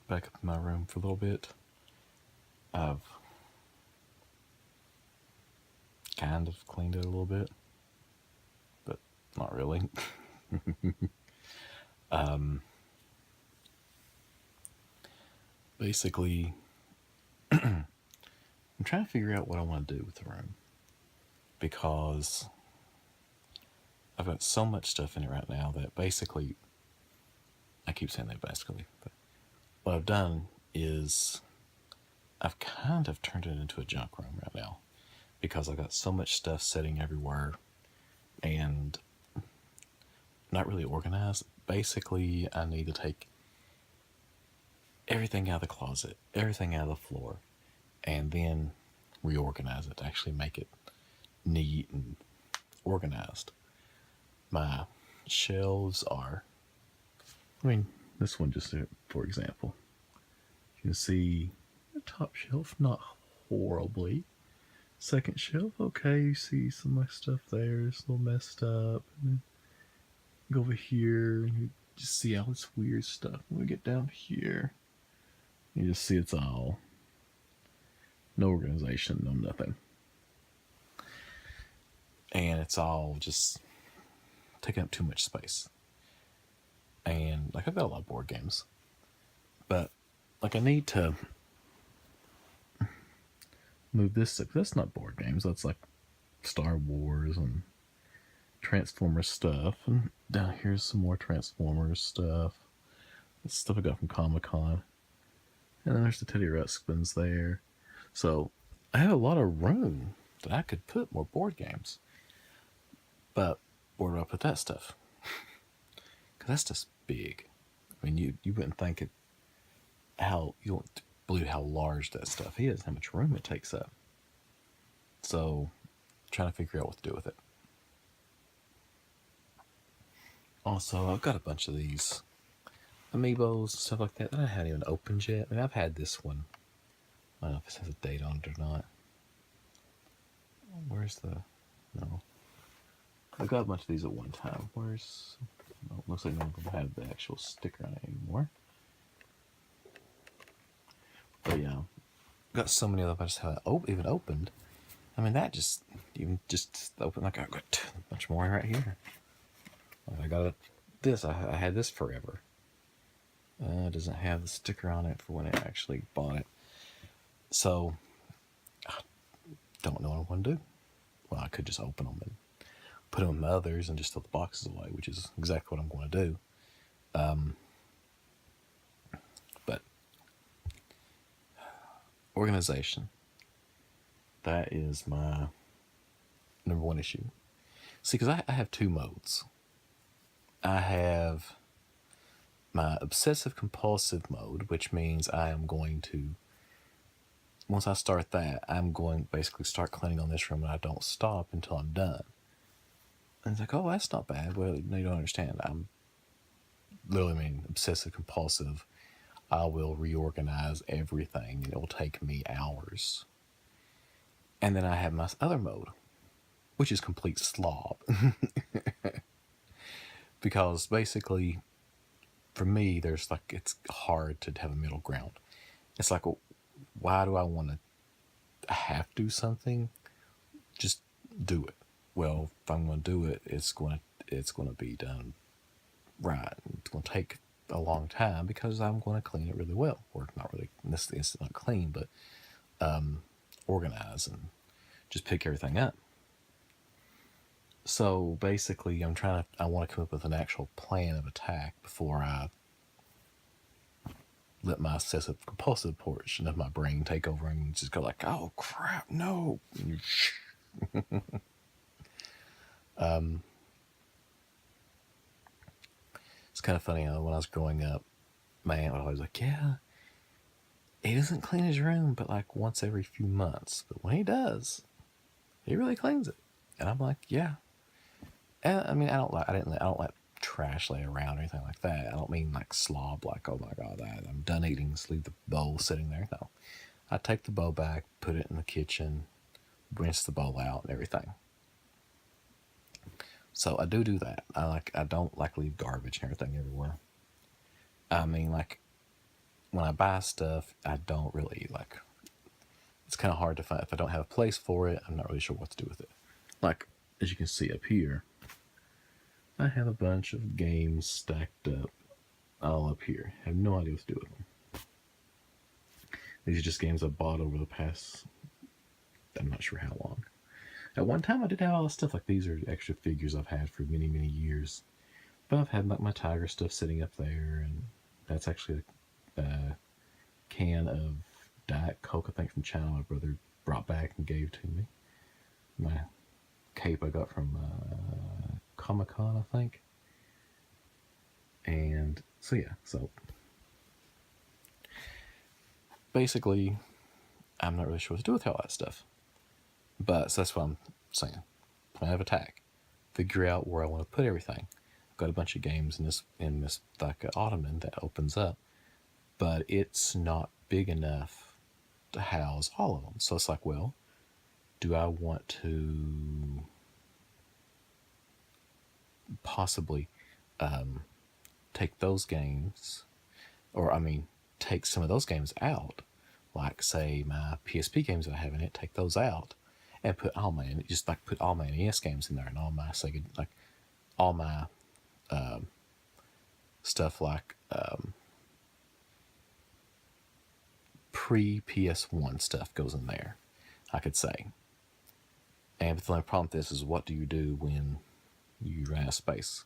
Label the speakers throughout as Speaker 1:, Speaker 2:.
Speaker 1: back up in my room for a little bit. I've kind of cleaned it a little bit, but not really. Basically, I'm trying to figure out what I want to do with the room because I've got so much stuff in it right now that basically, I keep saying that basically, but what I've done is I've kind of turned it into a junk room right now because I've got so much stuff sitting everywhere and not really organized. Basically, I need to take everything out of the closet, everything out of the floor, and then reorganize it to actually make it neat and organized. My shelves are, I mean, this one just for example. You can see the top shelf, not horribly. Second shelf, okay, you see some of my stuff there. It's a little messed up. And then go over here and you just see all this weird stuff. When we get down here, you just see it's all no organization, no nothing. And it's all just taking up too much space. And like I've got a lot of board games. But like I need to move this. That's not board games. That's like Star Wars and Transformers stuff. And down here's some more Transformers stuff. It's stuff I got from Comic-Con. And then there's the Teddy Ruxpins there. So I have a lot of room that I could put more board games. But where do I put that stuff? Because that's just big. I mean, you wouldn't think it, you won't believe how large that stuff is, how much room it takes up. So, trying to figure out what to do with it. Also, I've got a bunch of these amiibos and stuff like that I haven't even opened yet. I mean, I've had this one. I don't know if this has a date on it or not. Where's the... No. I've got a bunch of these at one time. Where's... No, looks like no one can have the actual sticker on it anymore. But yeah, got so many of them I just haven't even opened. I mean, that just open. Like I've got a bunch more right here. I got this. I had this forever. It doesn't have the sticker on it for when I actually bought it. So I don't know what I want to do. Well, I could just open them and put them in my others and just throw the boxes away, which is exactly what I'm going to do. But organization. That is my number one issue. See, because I have two modes. I have my obsessive compulsive mode, which means I am going to, once I start that, I'm going to basically start cleaning on this room and I don't stop until I'm done. And it's like, oh, that's not bad. Well, no, you don't understand. I'm literally, obsessive compulsive. I will reorganize everything and it will take me hours. And then I have my other mode, which is complete slob. Because basically, for me, there's like, it's hard to have a middle ground. It's like, well, why do I want to have to do something? Just do it. Well, if I'm going to do it, it's going to be done right. It's going to take a long time because I'm going to clean it really well. Or not really, in this instance, not clean, but organize and just pick everything up. So basically, I want to come up with an actual plan of attack before I let my obsessive compulsive portion of my brain take over and just go like, oh crap, no. It's kind of funny, when I was growing up, my aunt was always like, yeah, he doesn't clean his room but like once every few months. But when he does, he really cleans it. And I'm like, yeah. And I mean, I don't let trash lay around or anything like that. I don't mean like slob, like, oh my God, I'm done eating, just leave the bowl sitting there. No. I take the bowl back, put it in the kitchen, rinse the bowl out and everything. So I do that. I don't like leave garbage and everything everywhere. I mean, like, when I buy stuff, I don't really like. It's kind of hard to find if I don't have a place for it. I'm not really sure what to do with it. Like as you can see up here, I have a bunch of games stacked up all up here. I have no idea what to do with them. These are just games I bought over the past, I'm not sure how long. At one time I did have all this stuff, like these are extra figures I've had for many, many years. But I've had like my Tiger stuff sitting up there, and that's actually a can of Diet Coke, I think from China, my brother brought back and gave to me. My cape I got from Comic-Con, I think. And so yeah, so basically I'm not really sure what to do with all that stuff. But so that's what I'm saying. Plan of attack. Figure out where I want to put everything. I've got a bunch of games in this like ottoman that opens up, but it's not big enough to house all of them. So it's like, well, do I want to possibly take those games, or I mean, take some of those games out, like say my PSP games that I have in it, take those out, and put all my just like put all my NES games in there and all my Sega, like all my stuff like pre PS1 stuff goes in there, I could say. And the only problem with this is, what do you do when you run out of space?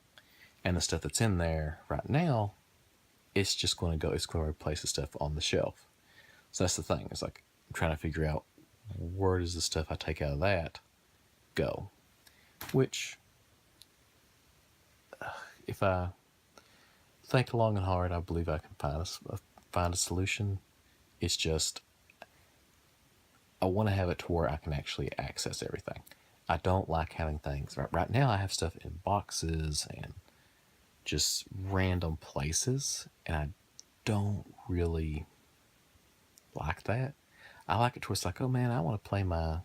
Speaker 1: And the stuff that's in there right now, it's just going to go, it's going to replace the stuff on the shelf. So that's the thing. It's like, I'm trying to figure out, where does the stuff I take out of that go? Which, if I think long and hard, I believe I can find a solution. It's just, I want to have it to where I can actually access everything. I don't like having things. Right now I have stuff in boxes and just random places, and I don't really like that. I like it to where it's like, oh man, I want to play my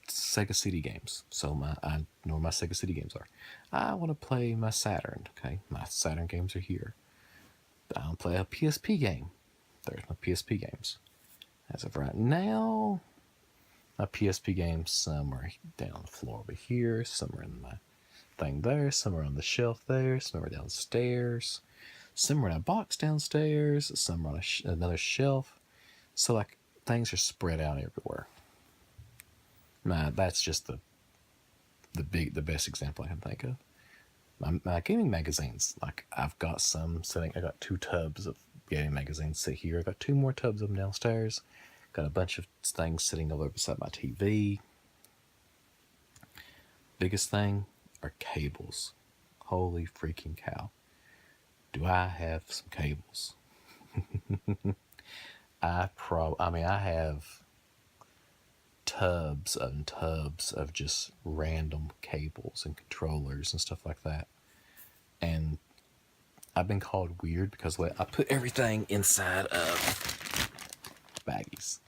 Speaker 1: Sega CD games. So I know where my Sega CD games are. I want to play my Saturn. Okay, my Saturn games are here. I want to play a PSP game. There's my PSP games. As of right now, my PSP games, some are down on the floor over here, some are in my thing there, some are on the shelf there, some are downstairs, some are in a box downstairs, some are on another shelf. So like, things are spread out everywhere. That's just the best example I can think of. My gaming magazines, like I've got some sitting. I got 2 tubs of gaming magazines sit here. I got 2 more tubs of them downstairs. Got a bunch of things sitting over beside my TV. Biggest thing are cables. Holy freaking cow! Do I have some cables? I have tubs and tubs of just random cables and controllers and stuff like that. And I've been called weird because I put everything inside of baggies.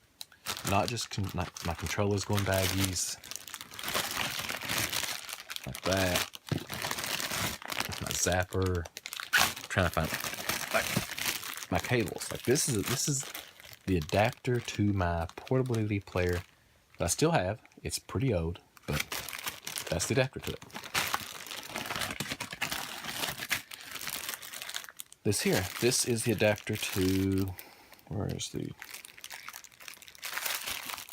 Speaker 1: Not just my controllers go in baggies. Like that. My zapper. I'm trying to find like my cables. Like this is the adapter to my portable DVD player that I still have. It's pretty old, but that's the adapter to it. This is the adapter to, where is the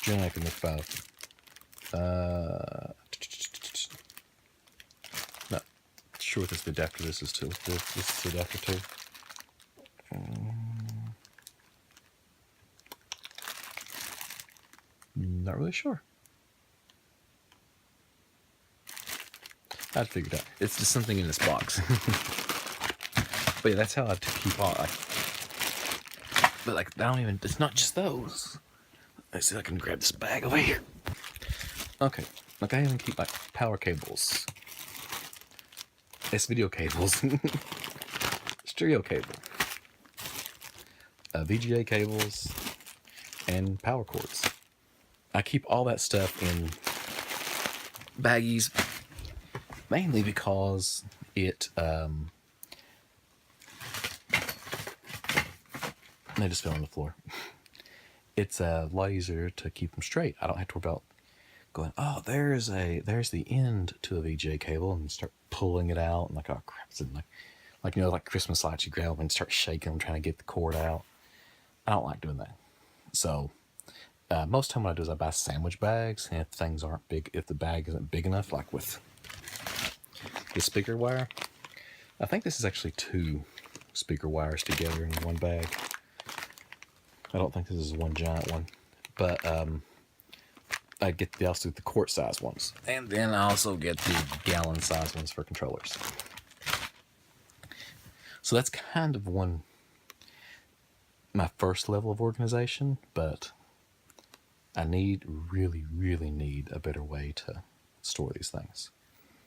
Speaker 1: jack in the 5? Not sure what this adapter this is to. This is the adapter to. Not really sure. I'd figure it out. It's just something in this box. But yeah, that's how I keep on. But like, I don't even. It's not just those. Let's see if I can grab this bag over here. Okay, like I even keep like power cables, S-video cables, stereo cable, VGA cables, and power cords. I keep all that stuff in baggies, mainly because it They just fell on the floor. It's a lot easier to keep them straight. I don't have to worry about going, oh, there's the end to a VGA cable, and start pulling it out, and like, oh crap, it's in like like Christmas lights, you grab them and start shaking them trying to get the cord out. I don't like doing that. So most time what I do is I buy sandwich bags, and if things aren't big, if the bag isn't big enough, like with the speaker wire, I think this is actually 2 speaker wires together in one bag. I don't think this is one giant one, but I get the quart size ones, and then I also get the gallon size ones for controllers. So that's kind of my first level of organization, but I really need a better way to store these things,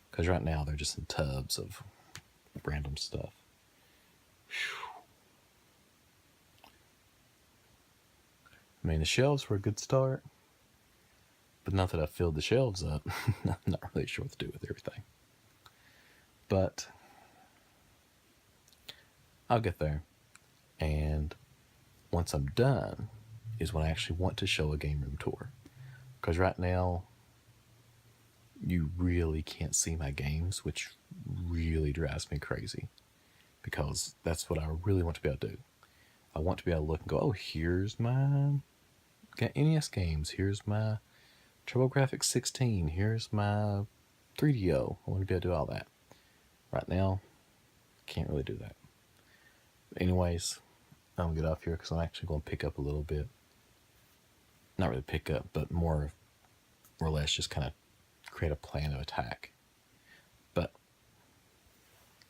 Speaker 1: because right now they're just in tubs of random stuff. I mean, the shelves were a good start, but now that I've filled the shelves up, I'm not really sure what to do with everything. But I'll get there. And once I'm done is when I actually want to show a game room tour. Because right now, you really can't see my games, which really drives me crazy. Because that's what I really want to be able to do. I want to be able to look and go, oh, here's my NES games. Here's my TurboGrafx 16. Here's my 3DO. I want to be able to do all that. Right now, can't really do that. Anyways, I'm going to get off here because I'm actually going to pick up a little bit. Not really pick up, but more or less just kind of create a plan of attack. But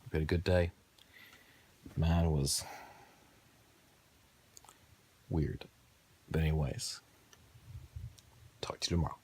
Speaker 1: we've had a good day. Mine was weird. But anyways, talk to you tomorrow.